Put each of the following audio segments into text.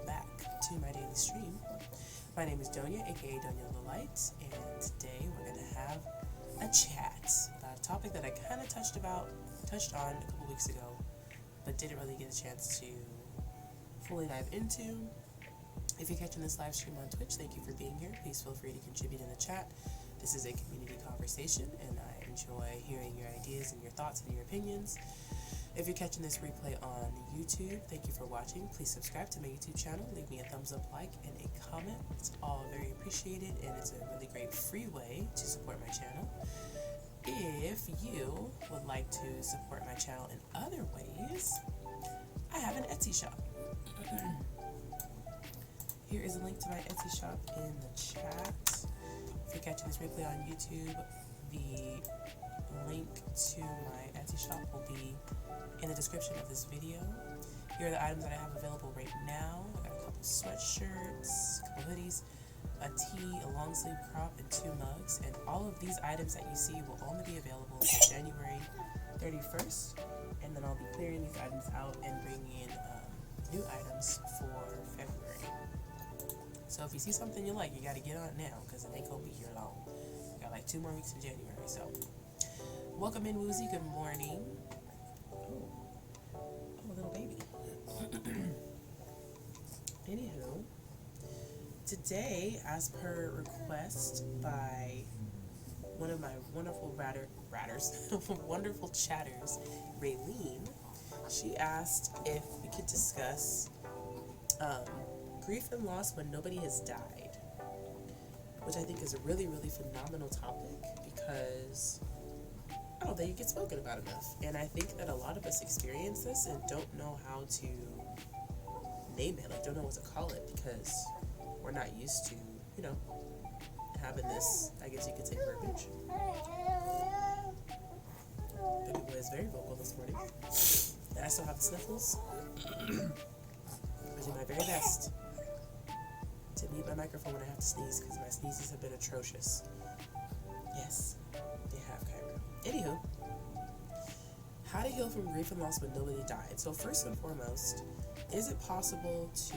back to my daily stream. My name is Doña, aka Doña the Light, and today we're going to have a chat about a topic that I kind of touched on a couple weeks ago, but didn't really get a chance to fully dive into. If you're catching this live stream on Twitch, thank you for being here. Please feel free to contribute in the chat. This is a community conversation, and I enjoy hearing your ideas and your thoughts and your opinions. If you're catching this replay on YouTube, thank you for watching. Please subscribe to my YouTube channel. Leave me a thumbs up, like, and a comment. It's all very appreciated, and it's a really great free way to support my channel. If you would like to support my channel in other ways, I have an Etsy shop. Here is a link to my Etsy shop in the chat. If you're catching this replay on YouTube, the link to my Etsy shop will be in the description of this video. Here are the items that I have available right now. I got a couple sweatshirts, a couple hoodies, a tee, a long sleeve crop, and 2 mugs. And all of these items that you see will only be available until January 31st. And then I'll be clearing these items out and bringing in new items for February. So if you see something you like, you got to get on it now because it ain't going to be here long. We got like 2 more weeks in January. So welcome in, Woozy. Good morning. Oh, little baby. Anywho, today, as per request by one of my wonderful wonderful chatters, Raylene, she asked if we could discuss grief and loss when nobody has died, which I think is a really, really phenomenal topic because I don't think it gets spoken about enough. And I think that a lot of us experience this and don't know how to name it, like don't know what to call it because we're not used to, having this, I guess you could say, verbiage. Baby boy is very vocal this morning. And I still have the sniffles. I do my very best to mute my microphone when I have to sneeze because my sneezes have been atrocious. Yes, they have, Kyra. Anywho, how to heal from grief and loss when nobody died. So first and foremost, is it possible to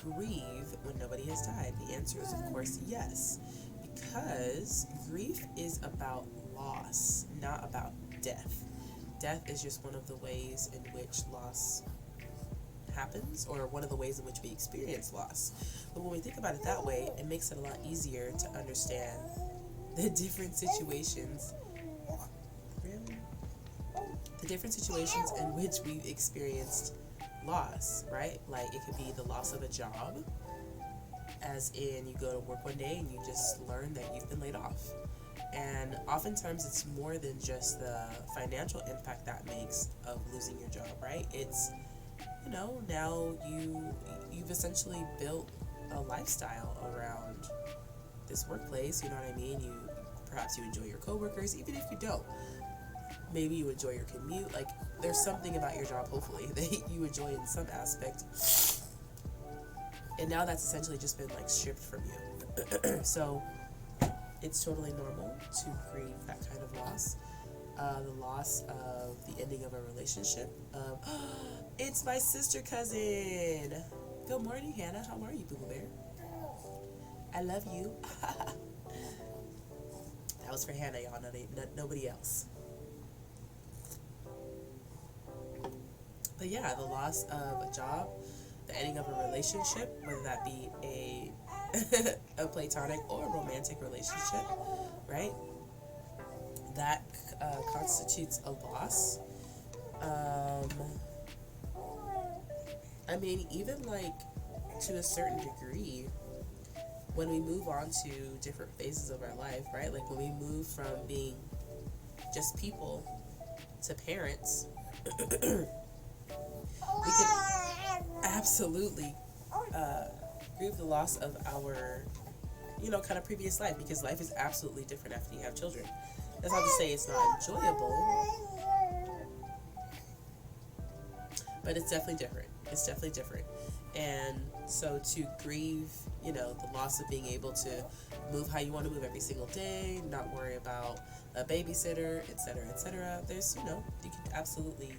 grieve when nobody has died? The answer is, of course, yes, because grief is about loss, not about death. Death is just one of the ways in which loss happens, or one of the ways in which we experience loss. But when we think about it that way, it makes it a lot easier to understand the different situations in which we've experienced loss, right? Like it could be the loss of a job, as in you go to work one day and you just learn that you've been laid off. And oftentimes it's more than just the financial impact that makes of losing your job, right? It's, now you've essentially built a lifestyle around this workplace, you know what I mean? Perhaps you enjoy your coworkers, even if you don't. Maybe you enjoy your commute. Like, there's something about your job, hopefully, that you enjoy in some aspect. And now that's essentially just been, stripped from you. So, it's totally normal to grieve that kind of loss. The loss of the ending of a relationship. It's my sister cousin. Good morning, Hannah. How are you, Boo Bear? I love you. That was for Hannah, y'all. Nobody else. But yeah, the loss of a job, the ending of a relationship, whether that be a platonic or a romantic relationship, right? That constitutes a loss. I mean, even to a certain degree, when we move on to different phases of our life, right? Like when we move from being just people to parents, we can absolutely grieve the loss of our, kind of previous life, because life is absolutely different after you have children. That's not to say it's not enjoyable, but it's definitely different. It's definitely different. And so to grieve, the loss of being able to move how you want to move every single day, not worry about a babysitter, etc., etc. There's, you can absolutely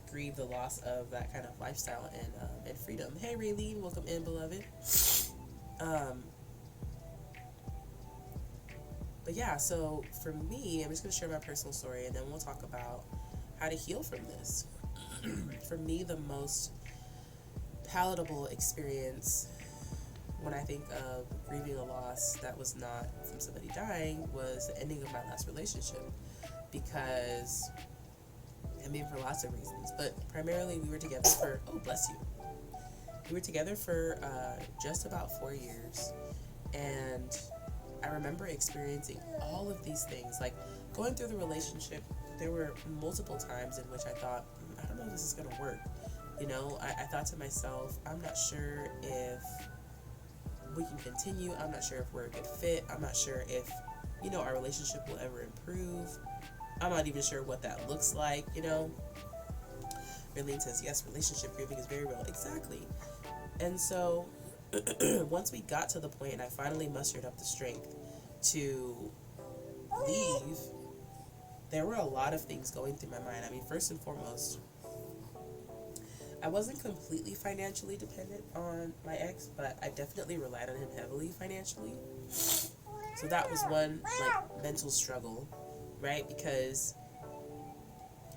grieve the loss of that kind of lifestyle and freedom. Hey, Raylene, welcome in, beloved. But yeah, so for me, I'm just going to share my personal story, and then we'll talk about how to heal from this. For me, the most palatable experience when I think of grieving a loss that was not from somebody dying was the ending of my last relationship. Because, I mean, for lots of reasons, but primarily we were together for, oh, bless you. We were together for just about 4 years, and I remember experiencing all of these things. Like, going through the relationship, there were multiple times in which I thought, I don't know if this is going to work. You know, I thought to myself, I'm not sure if we can continue. I'm not sure if we're a good fit. I'm not sure if, you know, our relationship will ever improve. I'm not even sure what that looks like, you know. Raylene says, yes, relationship grieving is very real. Exactly. And so, once we got to the point and I finally mustered up the strength to leave, there were a lot of things going through my mind. I mean, first and foremost, I wasn't completely financially dependent on my ex, but I definitely relied on him heavily financially. So that was one, like, mental struggle, right? Because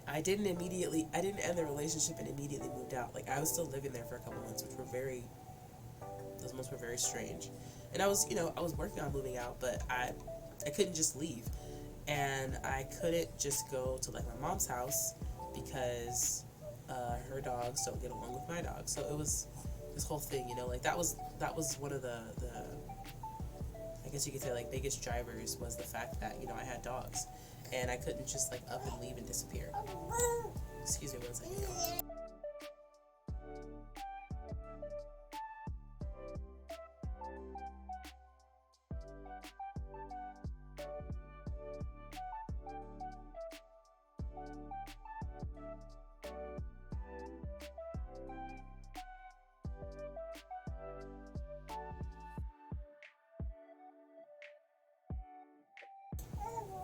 I didn't end the relationship and immediately moved out. Like, I was still living there for a couple months, those months were very strange. And I was working on moving out, but I couldn't just leave. And I couldn't just go to, like, my mom's house because her dogs don't get along with my dogs. So it was this whole thing, you know, like, that was one of the I guess you could say, like, biggest drivers was the fact that, you know, I had dogs and I couldn't just, like, up and leave and disappear. Excuse me one second, y'all.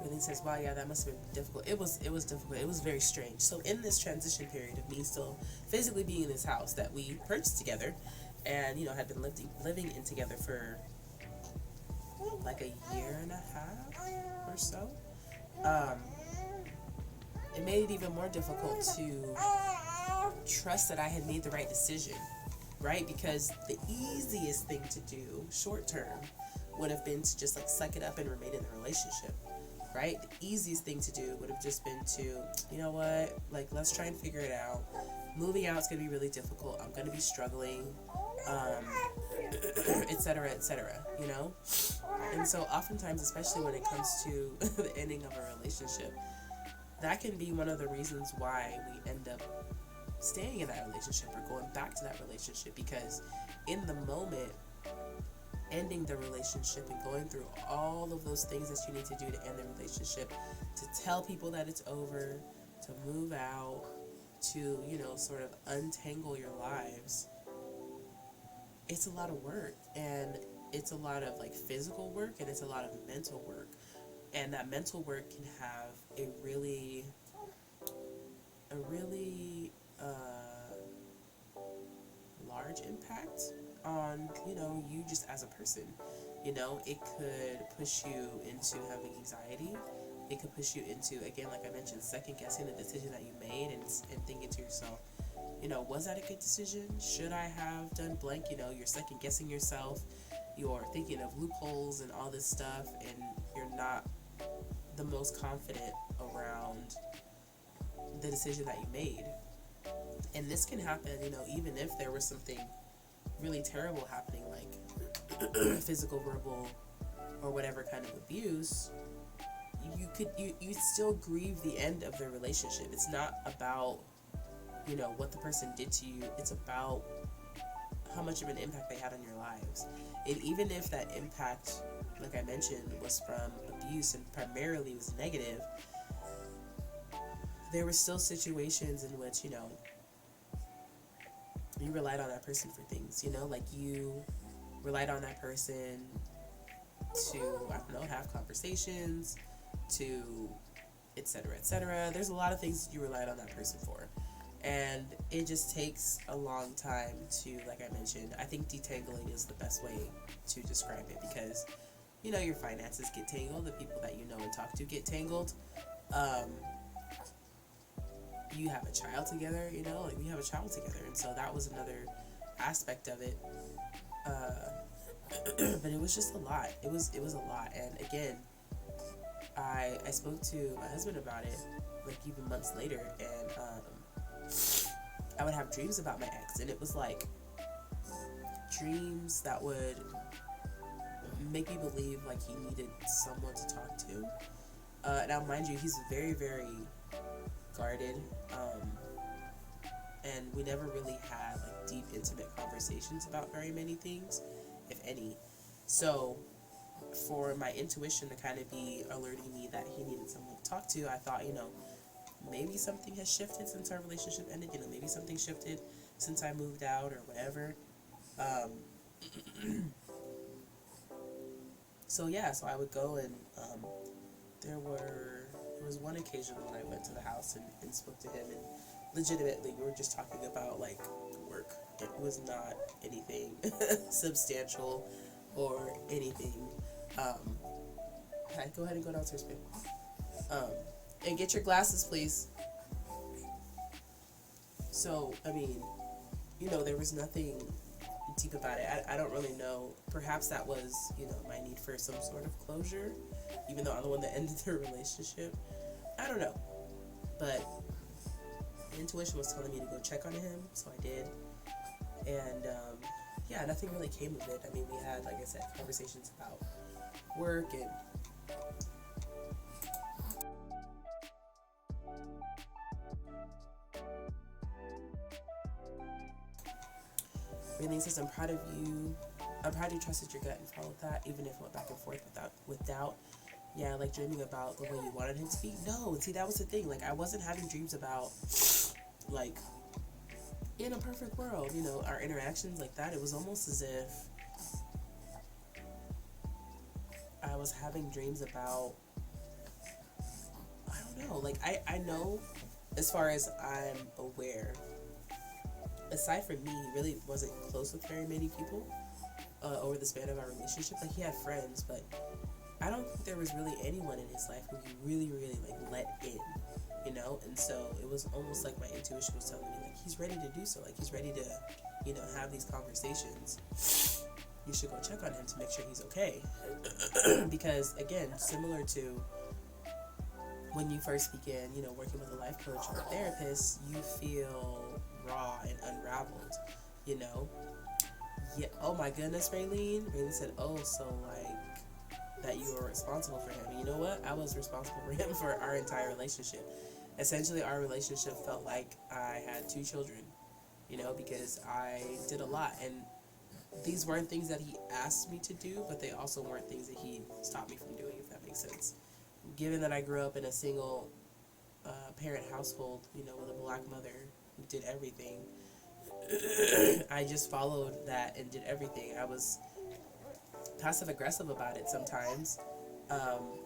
And he says, wow, yeah, that must have been difficult. It was difficult. It was very strange. So in this transition period of me still physically being in this house that we purchased together and, you know, had been living in together for like a year and a half or so, it made it even more difficult to trust that I had made the right decision, right? Because the easiest thing to do short term would have been to just, like, suck it up and remain in the relationship. Right? The easiest thing to do would have just been to, you know what, like, let's try and figure it out. Moving out is going to be really difficult. I'm going to be struggling, et cetera, you know? And so oftentimes, especially when it comes to the ending of a relationship, that can be one of the reasons why we end up staying in that relationship or going back to that relationship, because in the moment, ending the relationship and going through all of those things that you need to do to end the relationship, to tell people that it's over, to move out, to, you know, sort of untangle your lives, it's a lot of work, and it's a lot of, like, physical work, and it's a lot of mental work, and that mental work can have a really large impact on, you know, you just as a person. You know, it could push you into having anxiety. It could push you into, again, like I mentioned, second guessing the decision that you made and thinking to yourself, you know, was that a good decision? Should I have done blank? You know, you're second guessing yourself. You're thinking of loopholes and all this stuff, and you're not the most confident around the decision that you made. And this can happen, you know, even if there was something really terrible happening, like physical, verbal, or whatever kind of abuse, you still grieve the end of the relationship. It's not about, you know, what the person did to you. It's about how much of an impact they had on your lives. And even if that impact, like I mentioned, was from abuse and primarily was negative, there were still situations in which, you know, you relied on that person for things, you know, like you relied on that person to, I don't know, have conversations, to et cetera, et cetera. There's a lot of things you relied on that person for. And it just takes a long time to, like I mentioned, I think detangling is the best way to describe it, because, you know, your finances get tangled, the people that you know and talk to get tangled. You have a child together, you know, like we have a child together, and so that was another aspect of it. But it was just a lot. It was a lot, and again, I spoke to my husband about it, like even months later, and I would have dreams about my ex, and it was like dreams that would make me believe like he needed someone to talk to. Now, mind you, he's very, very guarded, and we never really had like deep, intimate conversations about very many things, if any. So, for my intuition to kind of be alerting me that he needed someone to talk to, I thought, you know, maybe something has shifted since our relationship ended. You know, maybe something shifted since I moved out or whatever. So yeah, so I would go, and there was one occasion when I went to the house and spoke to him, and legitimately we were just talking about like work. It was not anything substantial or anything. Go ahead and go downstairs, babe. And get your glasses, please. So, I mean, you know, there was nothing deep about it. I don't really know. Perhaps that was, you know, my need for some sort of closure, even though I'm the one that ended the relationship. I don't know. But intuition was telling me to go check on him, so I did. And, yeah, nothing really came of it. I mean, we had, like I said, conversations about work and really says, I'm proud of you. I'm proud you trusted your gut and followed that, even if it went back and forth with doubt. Yeah, like dreaming about the way you wanted him to be. No, see, that was the thing. Like, I wasn't having dreams about, like, in a perfect world, you know, our interactions like that. It was almost as if I was having dreams about, I don't know, like, I know, as far as I'm aware, aside from me, he really wasn't close with very many people over the span of our relationship. Like, he had friends, but I don't think there was really anyone in his life who he really, really, like, let in, you know? And so it was almost like my intuition was telling me, like, he's ready to do so. Like, he's ready to, you know, have these conversations. You should go check on him to make sure he's okay. Because, again, similar to when you first begin, you know, working with a life coach or a therapist, you feel raw and unraveled, you know? Yeah. Oh my goodness, Raylene. Raylene said, oh, so like that you were responsible for him. And you know what? I was responsible for him for our entire relationship. Essentially, our relationship felt like I had two children, you know, because I did a lot. And these weren't things that he asked me to do, but they also weren't things that he stopped me from doing, if that makes sense. Given that I grew up in a single parent household, you know, with a black mother who did everything, I just followed that and did everything. I was passive aggressive about it sometimes,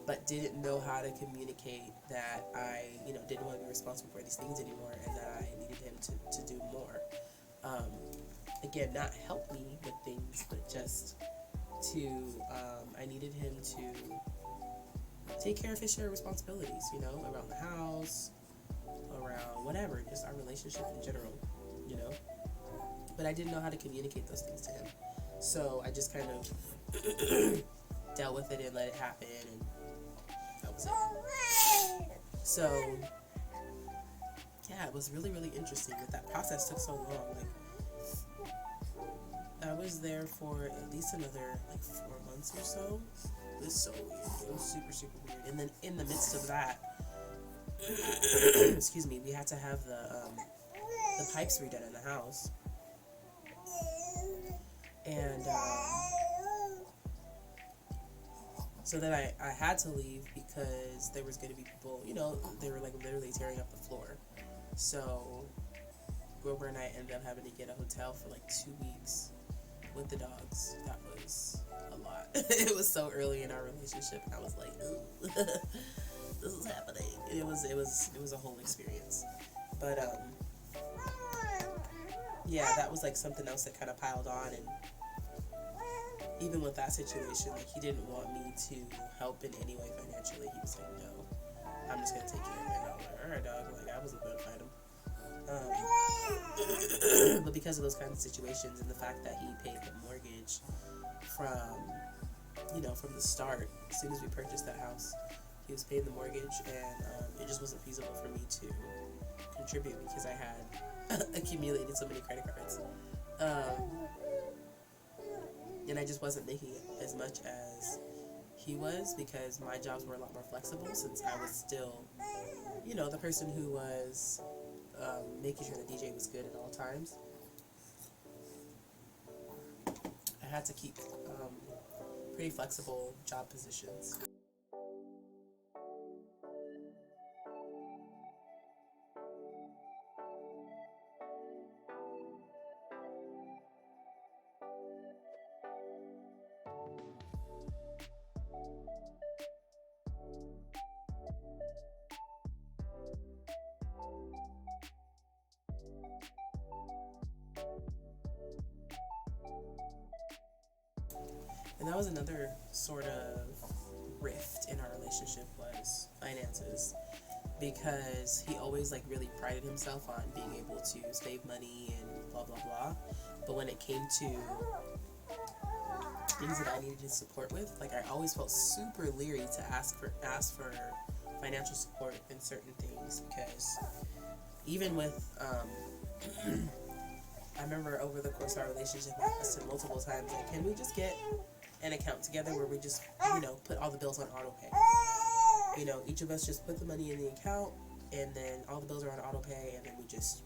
but didn't know how to communicate that I, you know, didn't want to be responsible for these things anymore, and that I needed him to do more. Again, not help me with things, but just to, I needed him to take care of his share of responsibilities, you know, around the house, around whatever, just our relationship in general, you know. But I didn't know how to communicate those things to him. So I just kind of dealt with it and let it happen, and that was it. So, yeah, it was really, really interesting that process took so long. Like, I was there for at least another, like, 4 months or so. It was so weird. It was super, super weird. And then in the midst of that, excuse me, we had to have the pipes redone in the house. And so then I had to leave because there was going to be people, you know, they were like literally tearing up the floor. So Grover and I ended up having to get a hotel for like 2 weeks with the dogs. That was a lot. It was so early in our relationship, and I was like, ooh, this is happening. It was a whole experience. But yeah, that was like something else that kind of piled on. And even with that situation, like, he didn't want me to help in any way financially. He was like, no, I'm just gonna take care of it. And I was like, all right, dog. Like, I wasn't gonna fight him. But because of those kinds of situations and the fact that he paid the mortgage from, from the start, as soon as we purchased that house, he was paying the mortgage, and it just wasn't feasible for me to contribute because I had accumulated so many credit cards. And I just wasn't making as much as he was because my jobs were a lot more flexible since I was still, the person who was making sure the DJ was good at all times. I had to keep pretty flexible job positions. And that was another sort of rift in our relationship, was finances, because he always like really prided himself on being able to save money and blah blah blah. But when it came to things that I needed his support with, like, I always felt super leery to ask for financial support in certain things, because even with I remember over the course of our relationship, I asked him multiple times, like, can we just get an account together where we just, put all the bills on auto pay? Each of us just put the money in the account, and then all the bills are on auto pay, and then we just,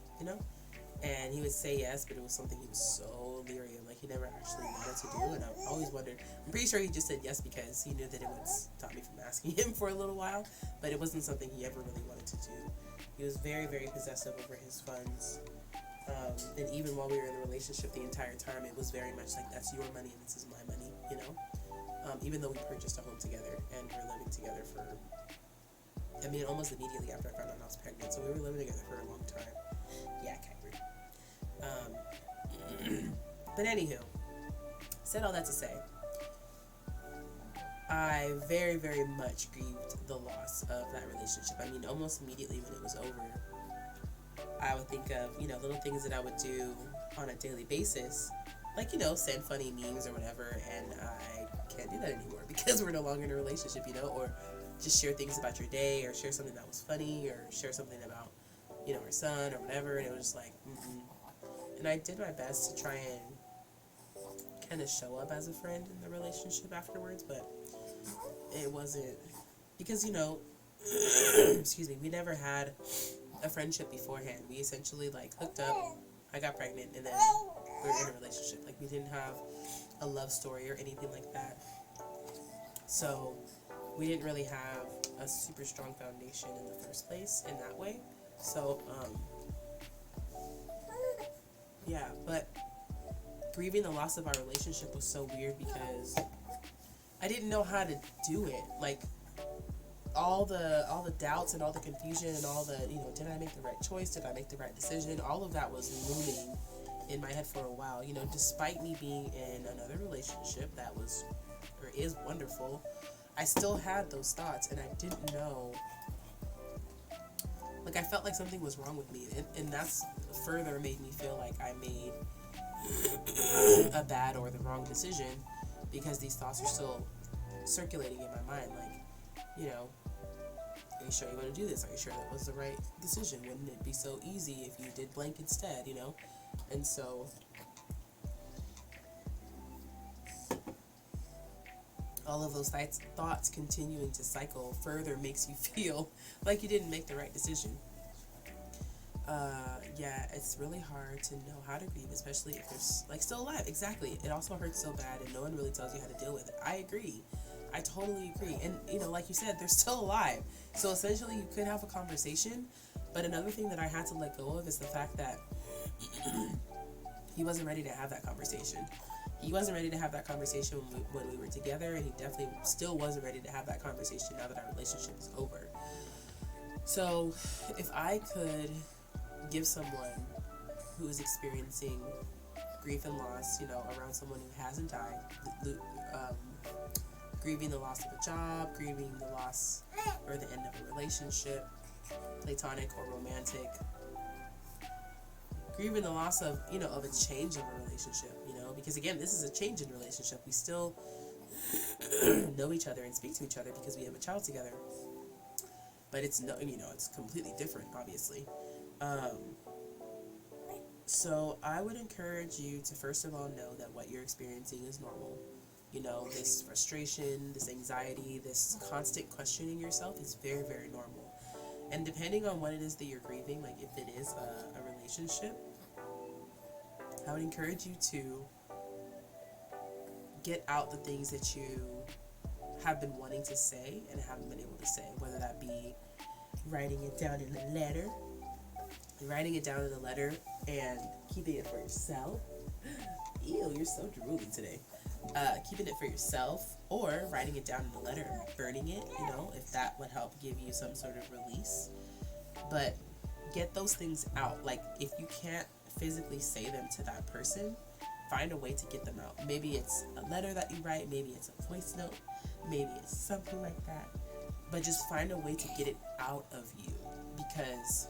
And he would say yes, but it was something he was so leery of, like, he never actually wanted to do. And I always wondered, I'm pretty sure he just said yes because he knew that it would stop me from asking him for a little while, but it wasn't something he ever really wanted to do. He was very, very possessive over his funds. And even while we were in the relationship the entire time, it was very much like, that's your money and this is my money, even though we purchased a home together and we were living together for, almost immediately after I found out I was pregnant. So we were living together for a long time. Yeah, Kyrie. But anywho, said all that to say, I very, very much grieved the loss of that relationship. Almost immediately when it was over, I would think of, little things that I would do on a daily basis, like, send funny memes or whatever, and I can't do that anymore because we're no longer in a relationship, or just share things about your day, or share something that was funny, or share something about, our son or whatever, and it was just like, And I did my best to try and kind of show up as a friend in the relationship afterwards, but it wasn't, because, excuse me, we never had a friendship beforehand. We essentially, like, hooked up, I got pregnant, and then we were in a relationship. Like, we didn't have a love story or anything like that. So we didn't really have a super strong foundation in the first place in that way. So, yeah, but grieving the loss of our relationship was so weird because I didn't know how to do it. Like, all the doubts and all the confusion and all the, did I make the right choice? Did I make the right decision? All of that was looming in my head for a while. Despite me being in another relationship that was, or is, wonderful, I still had those thoughts, and I didn't know, like, I felt like something was wrong with me, and that's further made me feel like I made a bad or the wrong decision, because these thoughts are still circulating in my mind, like, are you sure you want to do this? Are you sure that was the right decision? Wouldn't it be so easy if you did blank instead, And so, all of those thoughts continuing to cycle further makes you feel like you didn't make the right decision. Yeah, it's really hard to know how to grieve, especially if they're, like, still alive. Exactly. It also hurts so bad, and no one really tells you how to deal with it. I agree. I totally agree. And, like you said, they're still alive. So essentially you could have a conversation. But another thing that I had to let go of is the fact that he wasn't ready to have that conversation. He wasn't ready to have that conversation when we were together, and he definitely still wasn't ready to have that conversation now that our relationship is over. So if I could give someone who is experiencing grief and loss, around someone who hasn't died, grieving the loss of a job, grieving the loss or the end of a relationship, platonic or romantic, grieving the loss of, of a change of a relationship, because again, this is a change in relationship. We still know each other and speak to each other because we have a child together, but it's it's completely different, obviously. So I would encourage you to first of all know that what you're experiencing is normal. This frustration, this anxiety, this constant questioning yourself is very, very normal. And depending on what it is that you're grieving, like if it is a relationship, I would encourage you to get out the things that you have been wanting to say and haven't been able to say, whether that be writing it down in a letter, and keeping it for yourself. Ew, you're so drooly today. Keeping it for yourself, or writing it down in a letter and burning it, if that would help give you some sort of release. But get those things out. Like, if you can't physically say them to that person, find a way to get them out. Maybe it's a letter that you write, maybe it's a voice note, maybe it's something like that. But just find a way to get it out of you, because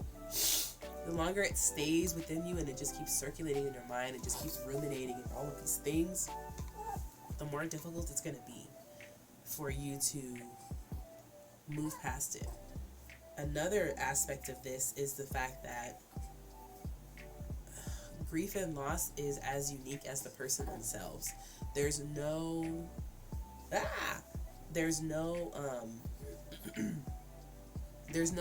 the longer it stays within you and it just keeps circulating in your mind and just keeps ruminating and all of these things, the more difficult it's going to be for you to move past it. Another aspect of this is the fact that grief and loss is as unique as the person themselves. There's no there's no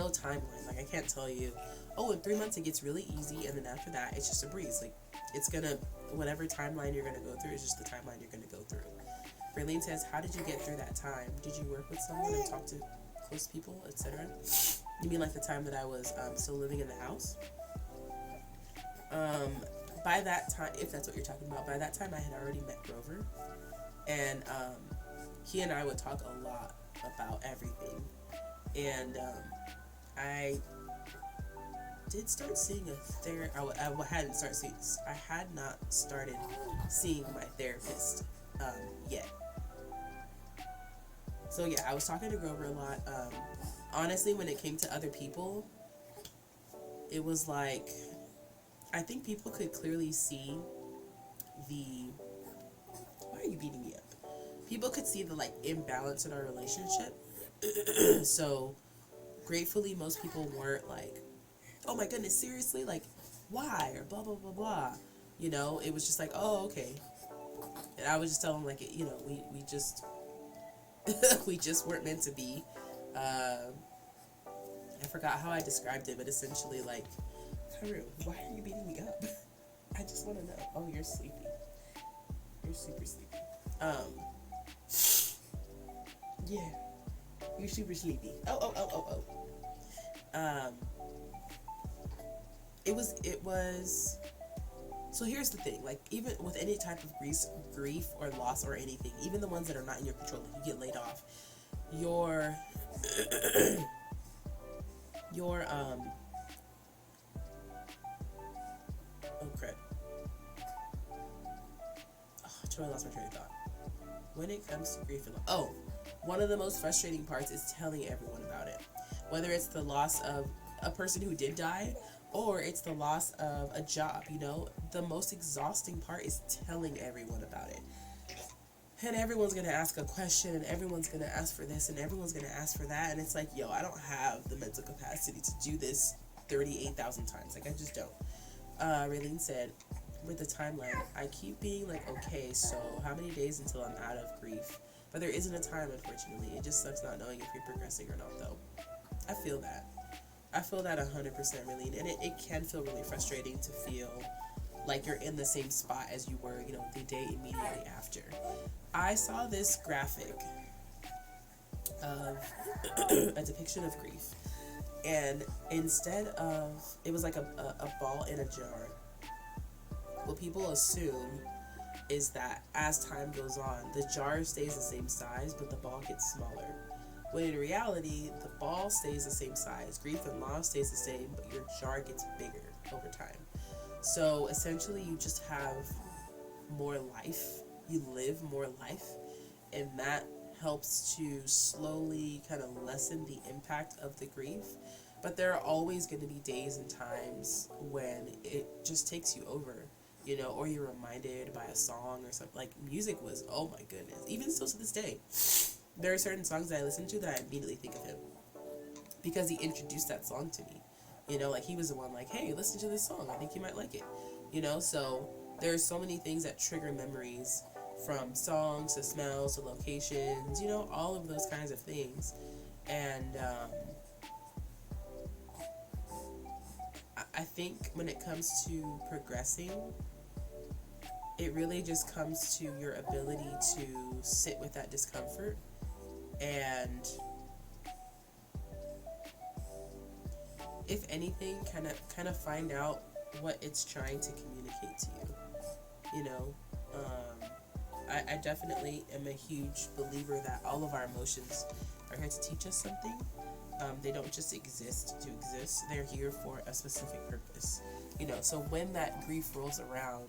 timeline. Like, I can't tell you, in 3 months it gets really easy, and then after that it's just a breeze. Like, it's gonna, whatever timeline you're gonna go through is just the timeline you're gonna go through. Raylene says, how did you get through that time? Did you work with someone and talk to close people, etc.? You mean like the time that I was still living in the house? By that time, if that's what you're talking about, by that time I had already met Grover, and he and I would talk a lot about everything. And I did start seeing a therapist. I had not started seeing my therapist yet. So yeah, I was talking to Grover a lot. Honestly, when it came to other people, it was like, I think people could clearly see why are you beating me up? People could see the imbalance in our relationship. So gratefully, most people weren't like, oh my goodness, seriously, like, why, or blah blah blah blah. It was just like, oh, okay. And I was just telling them, like, we just we just weren't meant to be. I forgot how I described it, but essentially, like, Haru, why are you beating me up? I just want to know. Oh, you're sleepy. You're super sleepy. Yeah. You're super sleepy. Oh. It was. So here's the thing. Like, even with any type of grief or loss or anything, even the ones that are not in your control, like you get laid off, your oh crap. Oh, I totally lost my train of thought. When it comes to grief and loss, one of the most frustrating parts is telling everyone about it. Whether it's the loss of a person who did die, or it's the loss of a job, the most exhausting part is telling everyone about it. And everyone's going to ask a question, and everyone's going to ask for this, and everyone's going to ask for that, and it's like, I don't have the mental capacity to do this 38,000 times. Like, I just don't. Raylene said, with the timeline, I keep being like, okay, so how many days until I'm out of grief? But there isn't a time, unfortunately. It just sucks not knowing if you're progressing or not, though. I feel that. I feel that 100%, Raylene. And it can feel really frustrating to feel like you're in the same spot as you were, the day immediately after. I saw this graphic of a depiction of grief. And instead of, it was like a ball in a jar. What people assume is that as time goes on, the jar stays the same size, but the ball gets smaller. When in reality, the ball stays the same size. Grief and loss stays the same, but your jar gets bigger over time. So essentially, you just have more life, you live more life, and that helps to slowly kind of lessen the impact of the grief. But there are always going to be days and times when it just takes you over, or you're reminded by a song or something. Like music was, oh my goodness, even still to this day, there are certain songs that I listen to that I immediately think of him because he introduced that song to me. Like he was the one like, hey, listen to this song. I think you might like it. So there's so many things that trigger memories, from songs to smells to locations, all of those kinds of things. And I think when it comes to progressing, it really just comes to your ability to sit with that discomfort and, if anything, kind of find out what it's trying to communicate to you. I definitely am a huge believer that all of our emotions are here to teach us something. They don't just exist to exist. They're here for a specific purpose. So when that grief rolls around,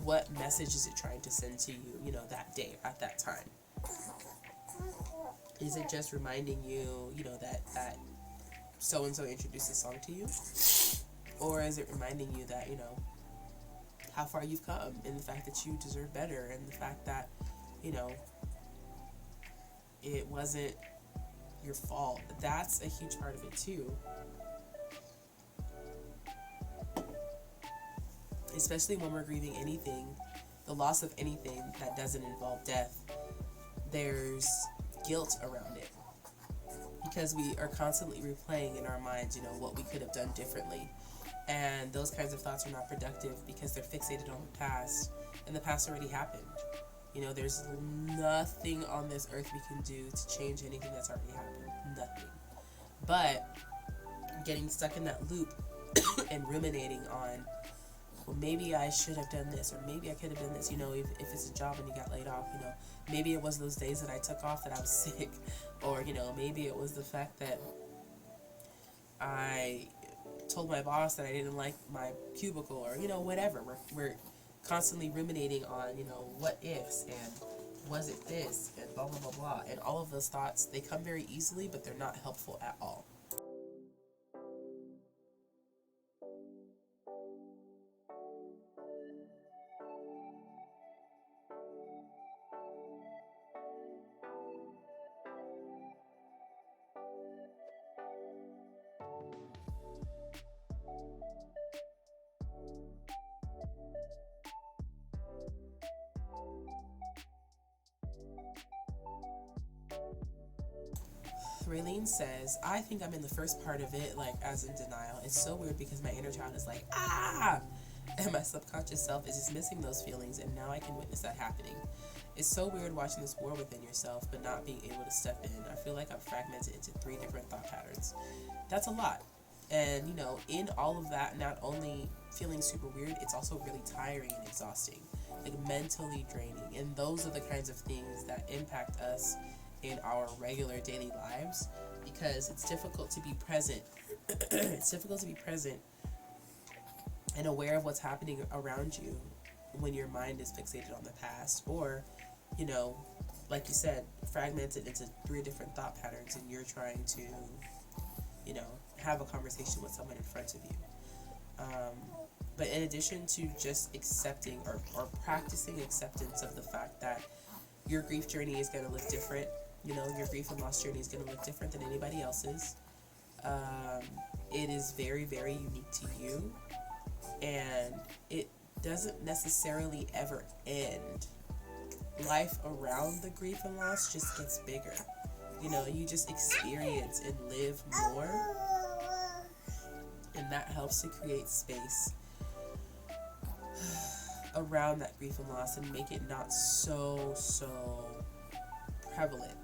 what message is it trying to send to you, that day, at that time? Is it just reminding you, that so-and-so introduced this song to you? Or is it reminding you that, how far you've come, and the fact that you deserve better, and the fact that, it wasn't your fault? That's a huge part of it too. Especially when we're grieving anything, the loss of anything that doesn't involve death, there's guilt around it. Because we are constantly replaying in our minds, what we could have done differently. And those kinds of thoughts are not productive because they're fixated on the past, and the past already happened. There's nothing on this earth we can do to change anything that's already happened. Nothing. But getting stuck in that loop and ruminating on, well, maybe I should have done this, or maybe I could have done this. If it's a job and you got laid off, maybe it was those days that I took off that I was sick, or, maybe it was the fact that I told my boss that I didn't like my cubicle, or, whatever. We're constantly ruminating on, what ifs, and was it this, and blah, blah, blah, blah. And all of those thoughts, they come very easily, but they're not helpful at all. Raylene says, I think I'm in the first part of it, like, as in denial. It's so weird because my inner child is like, ah! And my subconscious self is just missing those feelings, and now I can witness that happening. It's so weird watching this war within yourself, but not being able to step in. I feel like I'm fragmented into 3 different thought patterns. That's a lot. And, in all of that, not only feeling super weird, it's also really tiring and exhausting. Like, mentally draining. And those are the kinds of things that impact us in our regular daily lives, because it's difficult to be present. It's difficult to be present and aware of what's happening around you when your mind is fixated on the past, or, like you said, fragmented into 3 different thought patterns, and you're trying to, have a conversation with someone in front of you. But in addition to just accepting or practicing acceptance of the fact that your grief journey is going to look different, your grief and loss journey is going to look different than anybody else's. It is very, very unique to you, and it doesn't necessarily ever end. Life around the grief and loss just gets bigger. You just experience and live more, and that helps to create space around that grief and loss and make it not so prevalent,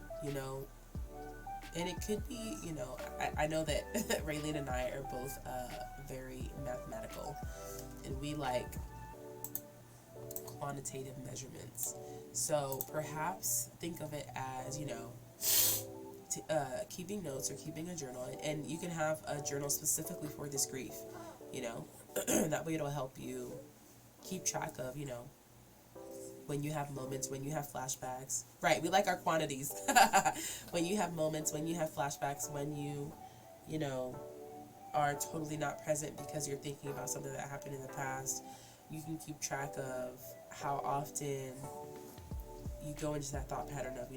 And it could be, I know that Raylene and I are both very mathematical, and we like quantitative measurements. So perhaps think of it as, keeping notes or keeping a journal, and you can have a journal specifically for this grief, That way it'll help you keep track of, when you have moments, when you have flashbacks. Right, we like our quantities. When you have moments, when you have flashbacks, when you know, are totally not present because you're thinking about something that happened in the past, you can keep track of how often you go into that thought pattern of,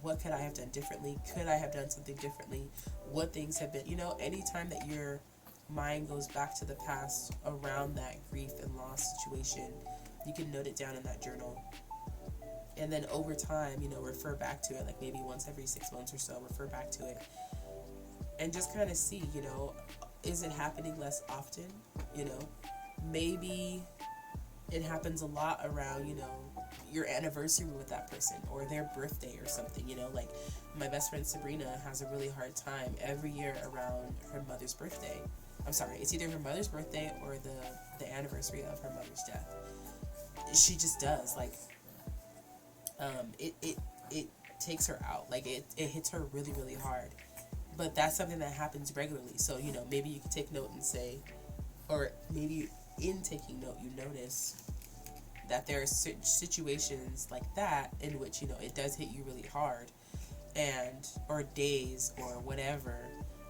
what could I have done differently? Could I have done something differently? What things have been, anytime that your mind goes back to the past around that grief and loss situation, you can note it down in that journal. And then over time, refer back to it, like maybe once every 6 months or so, refer back to it. And just kind of see, is it happening less often? Maybe it happens a lot around, your anniversary with that person or their birthday or something, like my best friend Sabrina has a really hard time every year around her mother's birthday. I'm sorry, it's either her mother's birthday or the anniversary of her mother's death. She just does, like, it takes her out, like it hits her really, really hard. But that's something that happens regularly. So, maybe you can take note and say, or maybe in taking note, you notice that there are situations like that in which, it does hit you really hard, or days or whatever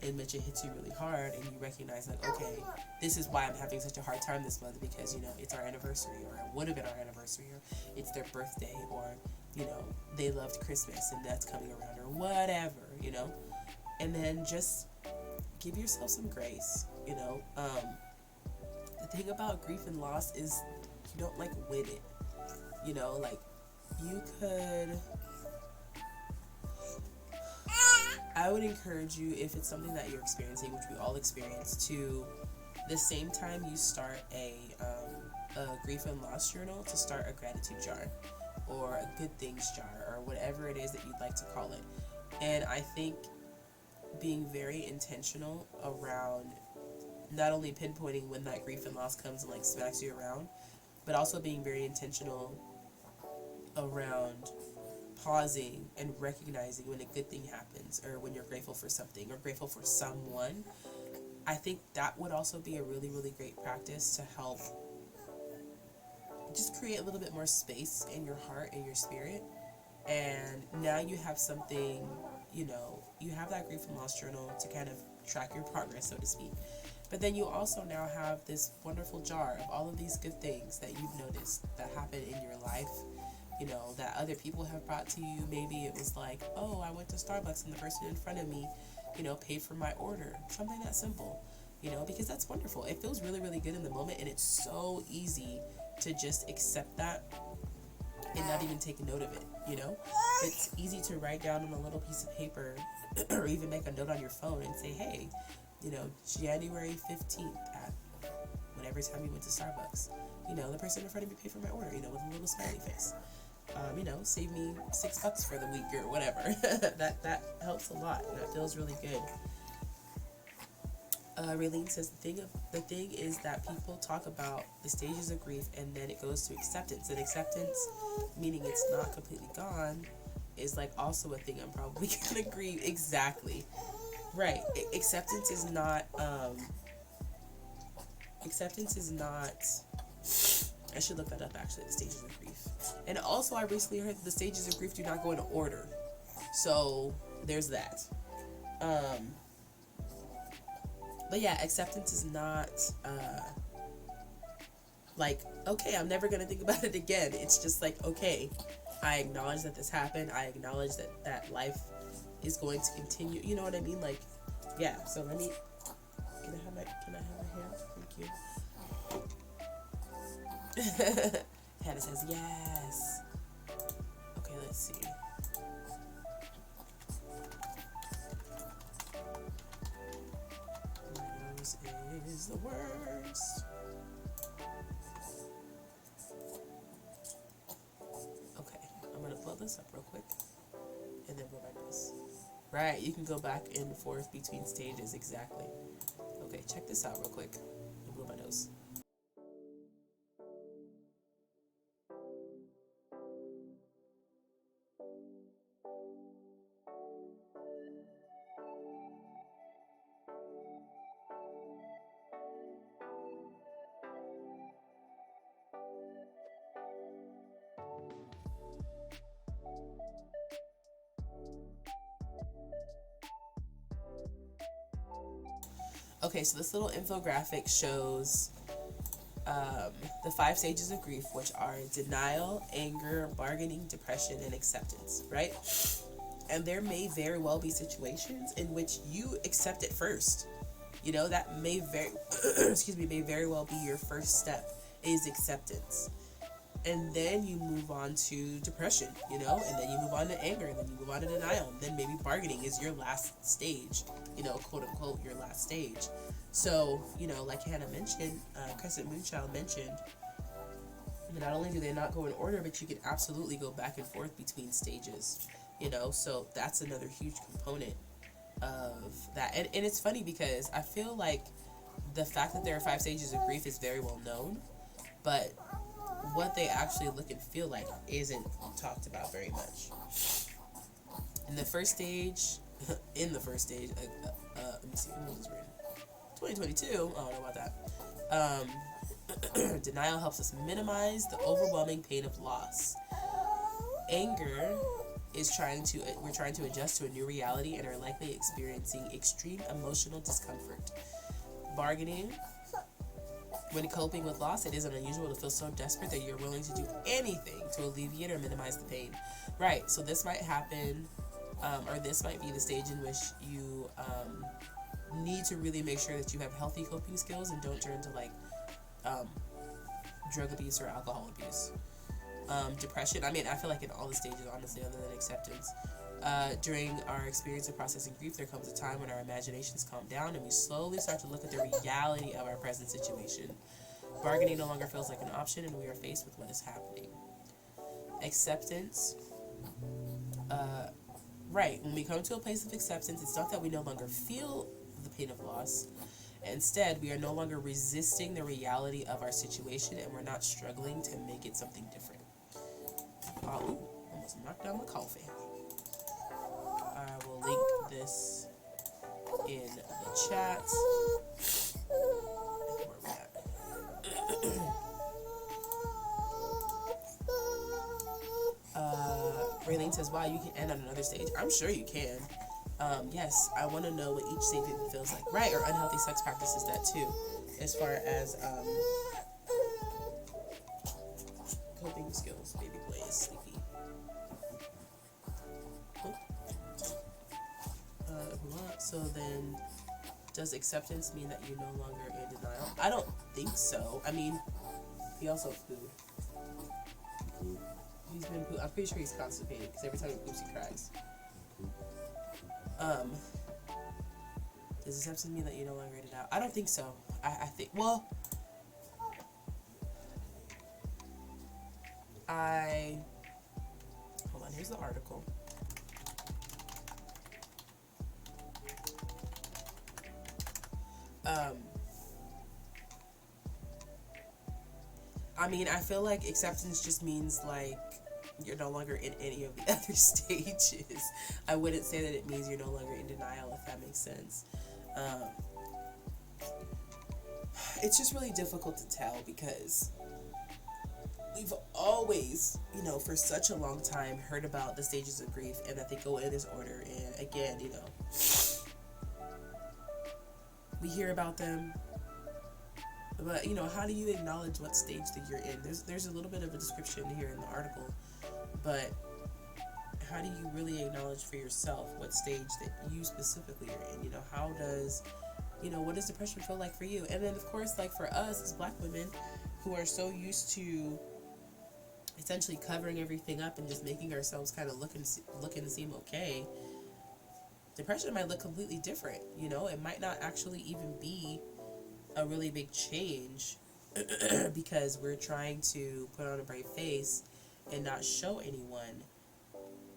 in which it hits you really hard, and you recognize, like, okay, this is why I'm having such a hard time this month, because, it's our anniversary, or it would have been our anniversary, or it's their birthday, or, they loved Christmas and that's coming around, or whatever, and then just give yourself some grace. The thing about grief and loss is you don't, like, win it. Like, you could... I would encourage you, if it's something that you're experiencing, which we all experience, to the same time you start a grief and loss journal, to start a gratitude jar, or a good things jar, or whatever it is that you'd like to call it. And I think being very intentional around not only pinpointing when that grief and loss comes and, like, smacks you around, but also being very intentional around pausing and recognizing when a good thing happens, or when you're grateful for something or grateful for someone. I think that would also be a really, really great practice to help just create a little bit more space in your heart and your spirit. And now you have something, you have that grief and loss journal to kind of track your progress, so to speak. But then you also now have this wonderful jar of all of these good things that you've noticed that happen in your life, that other people have brought to you. Maybe it was like, oh, I went to Starbucks and the person in front of me, paid for my order. Something that simple, because that's wonderful. It feels really, really good in the moment, and it's so easy to just accept that and not even take note of it, It's easy to write down on a little piece of paper or even make a note on your phone and say, hey, January 15th at whatever time you went to Starbucks, the person in front of me paid for my order, with a little smiley face. Save me $6 for the week or whatever. that helps a lot, and that feels really good. Raylene says the thing is that people talk about the stages of grief, and then it goes to acceptance. And acceptance, meaning it's not completely gone, is, like, also a thing I'm probably gonna grieve. Exactly. Right. Acceptance is not. I should look that up, actually, the stages of grief. And also, I recently heard that the stages of grief do not go in order. So there's that. But yeah, acceptance is not like, okay, I'm never gonna think about it again. It's just like, okay, I acknowledge that this happened. I acknowledge that life is going to continue. You know what I mean? Like, yeah. So let me. Can I have my hand? Thank you. Hannah says yes. Okay, let's see. Nose is the worst. Okay, I'm gonna blow this up real quick and then blow my nose. Right, you can go back and forth between stages, exactly. Okay, check this out real quick. Let me blow my nose. Okay, so this little infographic shows the 5 stages of grief, which are denial, anger, bargaining, depression, and acceptance, right? And there may very well be situations in which you accept it first. You know, that may very, may very well be your first step, is acceptance. And then you move on to depression, you know, and then you move on to anger, and then you move on to denial, and then maybe bargaining is your last stage, you know, quote unquote, your last stage. So, you know, like Hannah mentioned, Crescent Moonchild mentioned, not only do they not go in order, but you can absolutely go back and forth between stages, you know, so that's another huge component of that. And it's funny because I feel like the fact that there are 5 stages of grief is very well known, but what they actually look and feel like isn't talked about very much. In the first stage, let me see, when was written? 2022. I don't know about that. Denial helps us minimize the overwhelming pain of loss. Anger is we're trying to adjust to a new reality and are likely experiencing extreme emotional discomfort. Bargaining, when coping with loss, it isn't unusual to feel so desperate that you're willing to do anything to alleviate or minimize the pain. Right, so this might happen, or this might be the stage in which you need to really make sure that you have healthy coping skills and don't turn to like drug abuse or alcohol abuse. Depression, I mean, I feel like in all the stages, honestly, other than acceptance. During our experience of processing grief, there comes a time when our imaginations calm down and we slowly start to look at the reality of our present situation. Bargaining no longer feels like an option and we are faced with what is happening. Acceptance. Right, when we come to a place of acceptance, it's not that we no longer feel the pain of loss. Instead, we are no longer resisting the reality of our situation and we're not struggling to make it something different. Oh, almost knocked down my coffee. I will link this in the chat. Where we at? Raylene says, wow, you can end on another stage. I'm sure you can. Yes, I want to know what each stage feels like. Right, or unhealthy sex practices, that too. As far as coping skills, baby boy is sleepy. So then, does acceptance mean that you're no longer in denial? I don't think so. I mean, he also pooed. He's been pooed. I'm pretty sure he's constipated because every time he poops, he cries. Does acceptance mean that you're no longer in denial? I don't think so. I think, well, hold on, here's the article. I mean, I feel like acceptance just means like you're no longer in any of the other stages. I wouldn't say that it means you're no longer in denial, if that makes sense. It's just really difficult to tell because we've always, you know, for such a long time heard about the stages of grief and that they go in this order. And again, you know, we hear about them. But, you know, how do you acknowledge what stage that you're in? There's a little bit of a description here in the article, but how do you really acknowledge for yourself what stage that you specifically are in? You know, how does, you know, what does depression feel like for you? And then, of course, like for us as Black women who are so used to essentially covering everything up and just making ourselves kind of look and seem okay, depression might look completely different. You know, it might not actually even be a really big change because we're trying to put on a brave face and not show anyone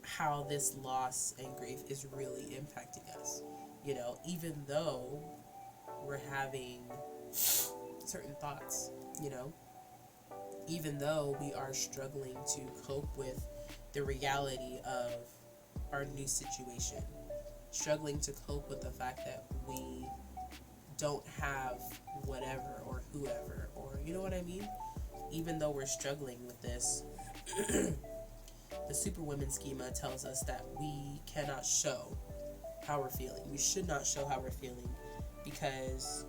how this loss and grief is really impacting us. You know, even though we're having certain thoughts, you know, even though we are struggling to cope with the reality of our new situation, struggling to cope with the fact that we don't have whatever or whoever, or you know what I mean? Even though we're struggling with this, the superwoman schema tells us that we cannot show how we're feeling. We should not show how we're feeling, because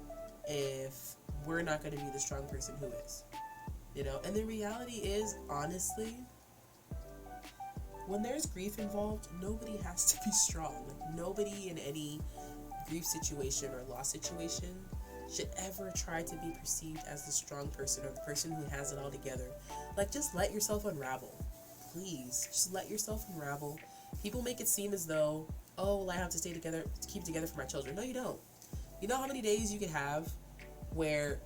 if we're not going to be the strong person, who is? You know, and the reality is, honestly, when there's grief involved, nobody has to be strong. Like, nobody in any grief situation or loss situation should ever try to be perceived as the strong person or the person who has it all together. Like, just let yourself unravel. Please, just let yourself unravel. People make it seem as though, oh, well, I have to stay together, to keep together for my children. No, you don't. You know how many days you can have where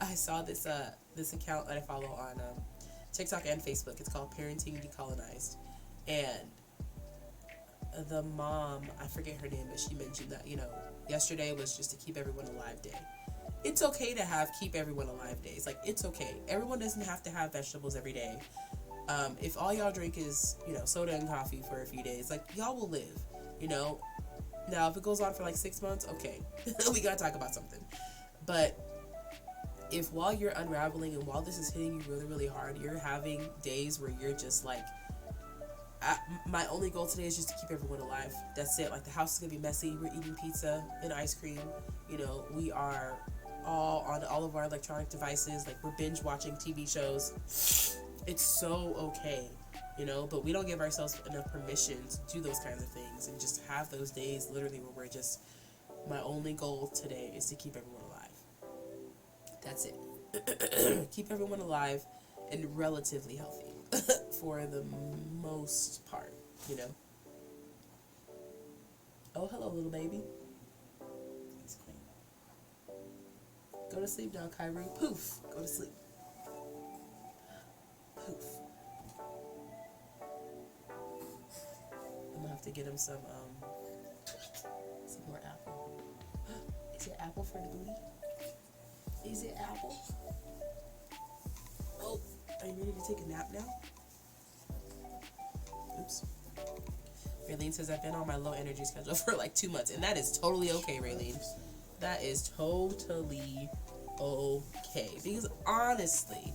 I saw this account that I follow on TikTok and Facebook. It's called Parenting Decolonized, and the mom, I forget her name, but she mentioned that, you know, yesterday was just to keep everyone alive day. It's okay to have keep everyone alive days. Like, it's okay. Everyone doesn't have to have vegetables every day. If all y'all drink is, you know, soda and coffee for a few days, like, y'all will live, you know. Now, if it goes on for like 6 months, okay, we gotta talk about something. But if while you're unraveling and while this is hitting you really, really hard, you're having days where you're just like, my only goal today is just to keep everyone alive. That's it. Like, the house is gonna be messy. We're eating pizza and ice cream. You know, we are all on all of our electronic devices. Like, we're binge watching TV shows. It's so okay, you know, but we don't give ourselves enough permission to do those kinds of things and just have those days literally where we're just, my only goal today is to keep everyone alive. That's it. Keep everyone alive and relatively healthy for the most part, you know. Oh, hello, little baby. He's clean. Go to sleep now, Kyrie. Poof. Go to sleep. Poof. I'm gonna have to get him some more apple. Is it apple for the booty? Is it apple? Oh, are you ready to take a nap now? Oops. Raylene says, I've been on my low energy schedule for like 2 months, and that is totally okay, Raylene. That is totally okay. Because honestly,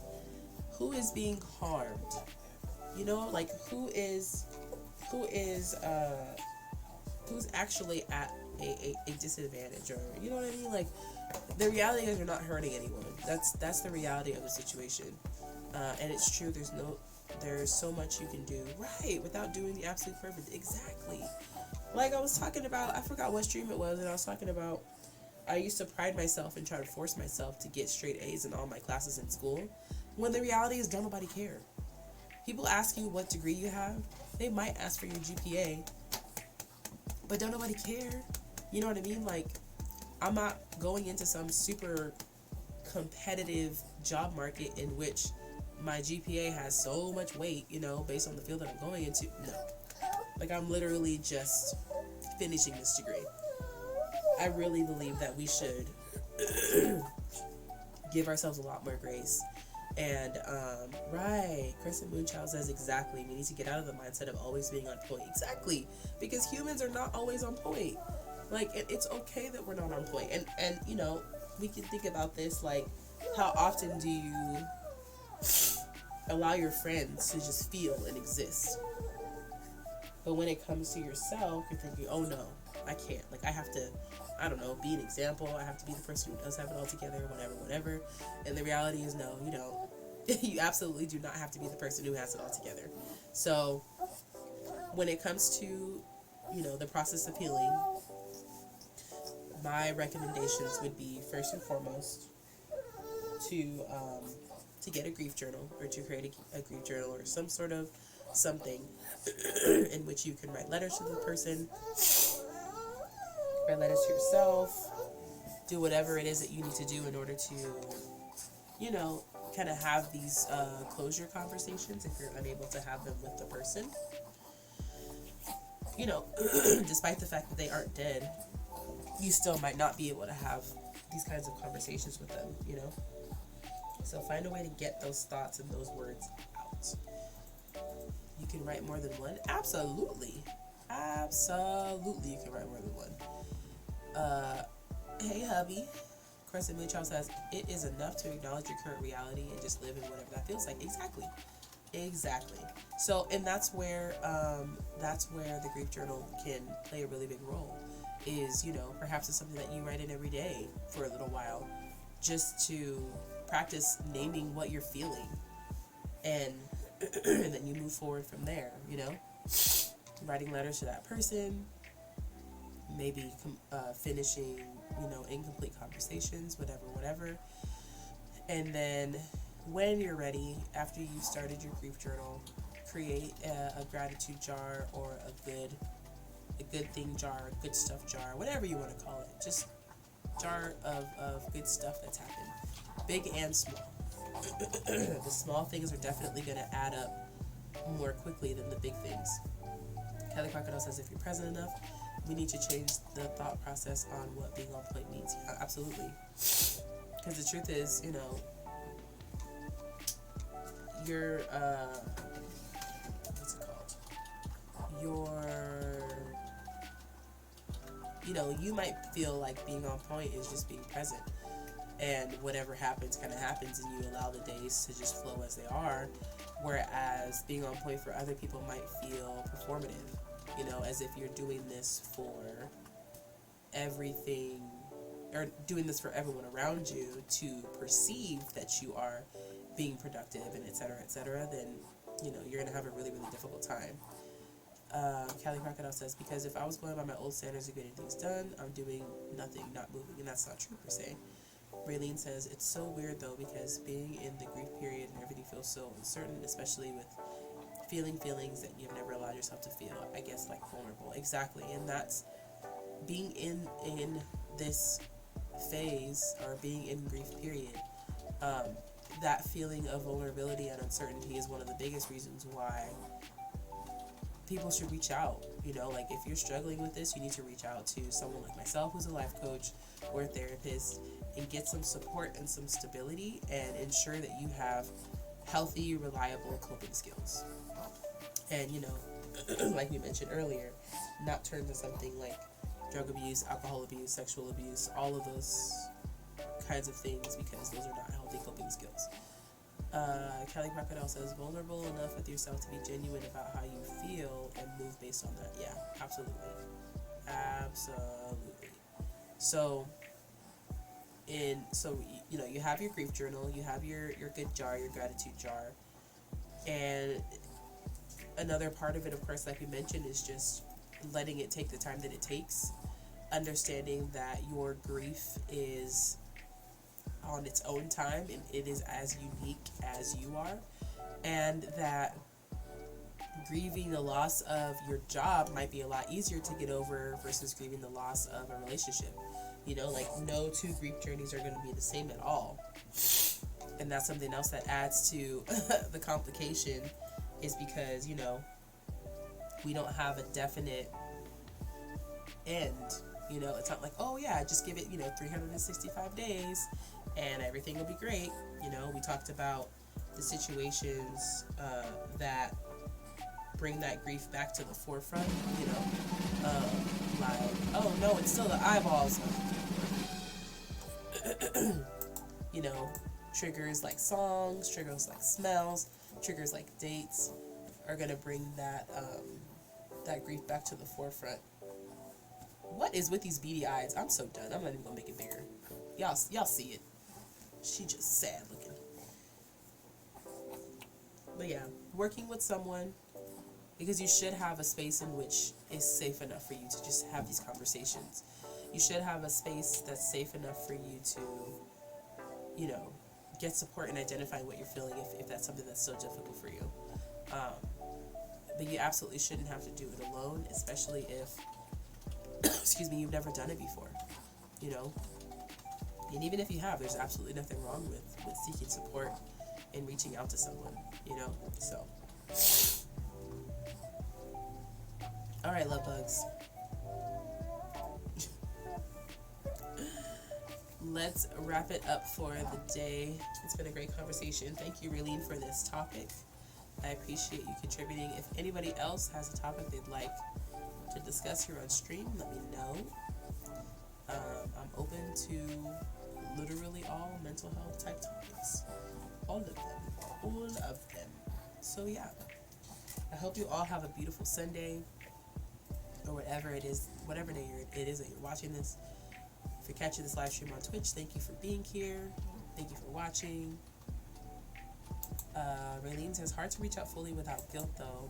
who is being harmed? You know, like, who's actually at a disadvantage, or, you know what I mean? Like, the reality is you're not hurting anyone. That's the reality of the situation. And it's true, there's so much you can do, right, without doing the absolute perfect. Exactly. Like, I was talking about, I forgot what stream it was, and I was talking about, I used to pride myself and try to force myself to get straight A's in all my classes in school, when the reality is don't nobody care. People ask you what degree you have. They might ask for your GPA, but don't nobody care. You know what I mean? Like, I'm not going into some super competitive job market in which my GPA has so much weight, you know, based on the field that I'm going into. No. Like, I'm literally just finishing this degree. I really believe that we should give ourselves a lot more grace. And, right, Kristen Moonchild says exactly, we need to get out of the mindset of always being on point. Exactly, because humans are not always on point. Like, it's okay that we're not on point. And you know, we can think about this, like, how often do you allow your friends to just feel and exist? But when it comes to yourself, you're thinking, oh no, I can't. Like, I have to, I don't know, be an example. I have to be the person who does have it all together, whatever. And the reality is, no, you don't. You absolutely do not have to be the person who has it all together. So, when it comes to, you know, the process of healing, my recommendations would be, first and foremost, to get a grief journal, or to create a grief journal, or some sort of something in which you can write letters to the person, write letters to yourself, do whatever it is that you need to do in order to, you know, kind of have these closure conversations if you're unable to have them with the person. You know, despite the fact that they aren't dead, you still might not be able to have these kinds of conversations with them, you know? So find a way to get those thoughts and those words out. You can write more than one. Absolutely. Absolutely, you can write more than one. Hey, hubby. Crescent Moonchild says, it is enough to acknowledge your current reality and just live in whatever that feels like. Exactly. Exactly. So, and that's where the grief journal can play a really big role. Is, perhaps it's something that you write in every day for a little while, just to practice naming what you're feeling, and and then you move forward from there. Writing letters to that person, maybe finishing, incomplete conversations, whatever. And then when you're ready, after you've started your grief journal, create a gratitude jar, or a good thing jar, a good stuff jar, whatever you want to call it. Just jar of good stuff that's happened, big and small. The small things are definitely going to add up more quickly than the big things. Kelly Crocodile says, if you're present enough, we need to change the thought process on what being on point means. Yeah, absolutely. Because the truth is, you're, what's it called? You might feel like being on point is just being present. And whatever happens kind of happens, and you allow the days to just flow as they are. Whereas being on point for other people might feel performative, as if you're doing this for everything, or doing this for everyone around you to perceive that you are being productive, and et cetera, then, you're going to have a really, really difficult time. Callie Crocodile says, because if I was going by my old standards of getting things done, I'm doing nothing, not moving, and that's not true per se. Raylene says, it's so weird though, because being in the grief period and everything feels so uncertain, especially with feeling feelings that you've never allowed yourself to feel, I guess, like vulnerable. Exactly. And that's being in this phase, or being in grief period. That feeling of vulnerability and uncertainty is one of the biggest reasons why people should reach out. Like, if you're struggling with this, you need to reach out to someone like myself, who's a life coach or a therapist, and get some support and some stability, and ensure that you have healthy, reliable coping skills. And, like we mentioned earlier, not turn to something like drug abuse, alcohol abuse, sexual abuse, all of those kinds of things, because those are not healthy coping skills. Kelly Crocodile says, vulnerable enough with yourself to be genuine about how you feel and move based on that. Yeah, absolutely. Absolutely. So, you have your grief journal, you have your good jar, your gratitude jar, and another part of it, of course, like we mentioned, is just letting it take the time that it takes, understanding that your grief is on its own time, and it is as unique as you are, and that grieving the loss of your job might be a lot easier to get over versus grieving the loss of a relationship. Like, no two grief journeys are going to be the same at all. And that's something else that adds to the complication, is because, we don't have a definite end. It's not like, oh yeah, just give it, 365 days and everything will be great. We talked about the situations that bring that grief back to the forefront, like, oh no, it's still the eyeballs. Triggers like songs, triggers like smells, triggers like dates are gonna bring that grief back to the forefront. What is with these beady eyes? I'm so done. I'm not even gonna make it bigger. Y'all see it. She just sad looking. But yeah, working with someone, because you should have a space in which is safe enough for you to just have these conversations. You should have a space that's safe enough for you to, get support and identify what you're feeling if that's something that's so difficult for you. But you absolutely shouldn't have to do it alone, especially if, you've never done it before, And even if you have, there's absolutely nothing wrong with seeking support and reaching out to someone, So, all right, love bugs. Let's wrap it up for the day. It's been a great conversation. Thank you, Raylene, for this topic. I appreciate you contributing. If anybody else has a topic they'd like to discuss here on stream, let me know. I'm open to literally all mental health type topics. All of them. So yeah, I hope you all have a beautiful Sunday, or whatever it is, whatever day it is that you're watching this. If you're catching this live stream on Twitch, thank you for being here. Thank you for watching. Raylene says, hard to reach out fully without guilt though,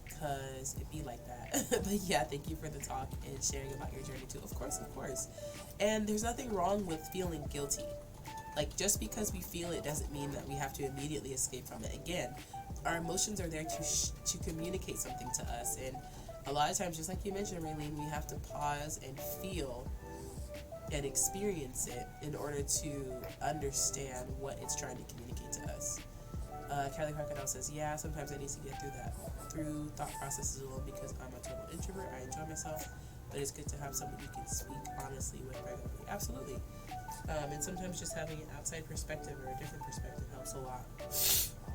because it be like that. But yeah, thank you for the talk and sharing about your journey too. Of course, of course. And there's nothing wrong with feeling guilty. Like, just because we feel it doesn't mean that we have to immediately escape from it. Again, our emotions are there to communicate something to us. And a lot of times, just like you mentioned, Raylene, we have to pause and feel and experience it in order to understand what it's trying to communicate to us. Kelly Crocodile says, yeah, sometimes I need to get through thought processes alone because I'm a total introvert. I enjoy myself, but it's good to have someone you can speak honestly with regularly. Absolutely. And sometimes just having an outside perspective or a different perspective helps a lot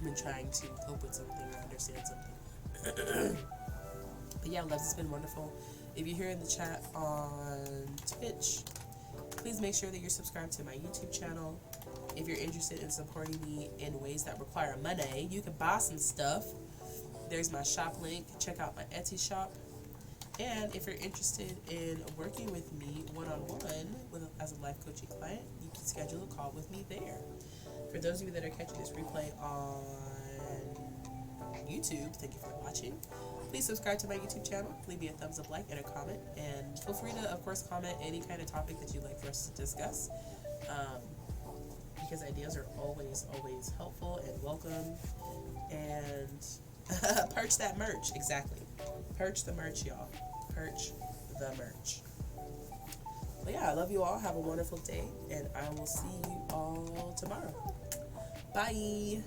when trying to cope with something or understand something. But yeah, loves, it's been wonderful. If you're here in the chat on Twitch, please make sure that you're subscribed to my YouTube channel. If you're interested in supporting me in ways that require money, you can buy some stuff. There's my shop link. Check out my Etsy shop. And if you're interested in working with me one-on-one as a life coaching client, you can schedule a call with me there. For those of you that are catching this replay on YouTube, thank you for watching. Please subscribe to my YouTube channel. Leave me a thumbs up, like, and a comment. And feel free to, of course, comment any kind of topic that you'd like for us to discuss. Because ideas are always helpful and welcome. And perch that merch. Exactly. Perch the merch, y'all. Perch the merch. But yeah, I love you all. Have a wonderful day. And I will see you all tomorrow. Bye.